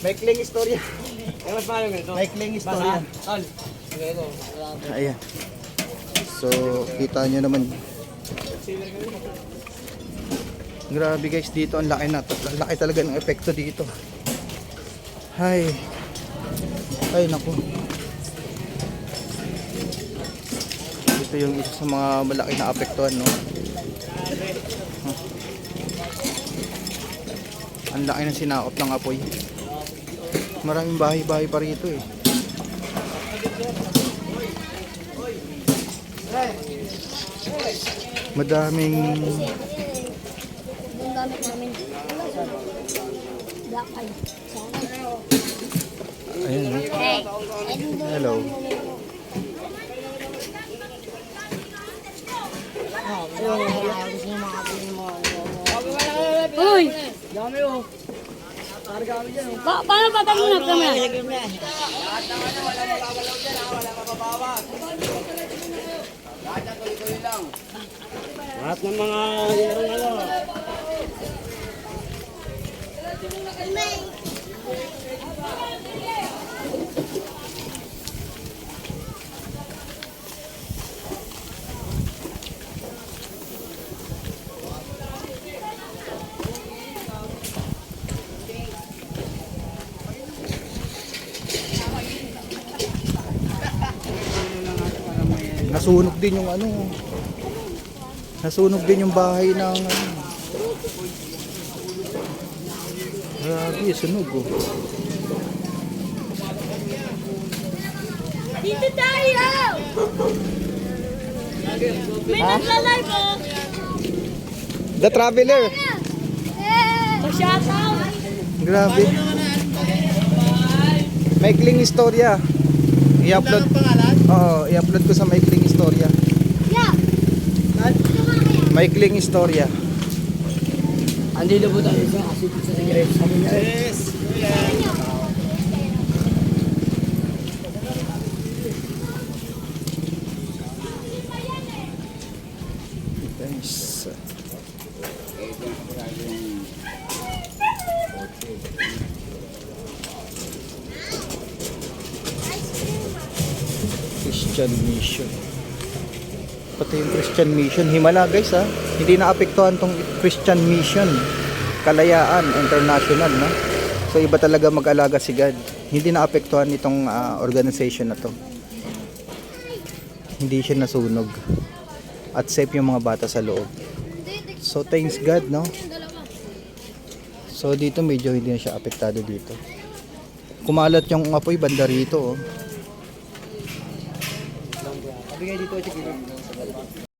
Maikling istorya. Mas paano ganito? Maikling istorya. Tol. Ganito. Ayan. So, kita nyo naman. Grabe guys, dito ang laki na. Ang laki talaga ng epekto dito. Ay. Ay, naku. Ito yung isa sa mga malaki na apektuhan, no? Ang laki ng sinakop ng apoy. Maraming bahay-bahay pa rito eh. Madaming Yung gamit namin. Black eye. ayun, no? Hello. Uy! Dami oh. Karga kami dyan oh. Paano patamunan kami? Lahat ng mga hirang ano. Nasunog din yung ano. Nasunog din yung bahay ng ano. Grabe, sunog oh. Dito tayo! May nagla-live oh! The Traveler. Shoutout! Grabe. Maikling istorya. I-upload. Oo, i-upload ko sa Maikling istorya. Yeah! Maikling istorya. Andi na po tayo sa kasi sa cigarette. Sabi niya. Yes. Guys. Christian Mission. Pati yung Christian Mission, himala guys ha. Hindi naapektuhan tong Christian Mission. Kalayaan International, no? So iba talaga mag-alaga si God. Hindi naapektuhan itong organization na to. Hindi siya nasunog. At safe yung mga bata sa loob. So thanks God, no? So dito medyo hindi na siya apektado dito. Kumalat yung apoy banda rito, oh. Sabi nga dito, sige.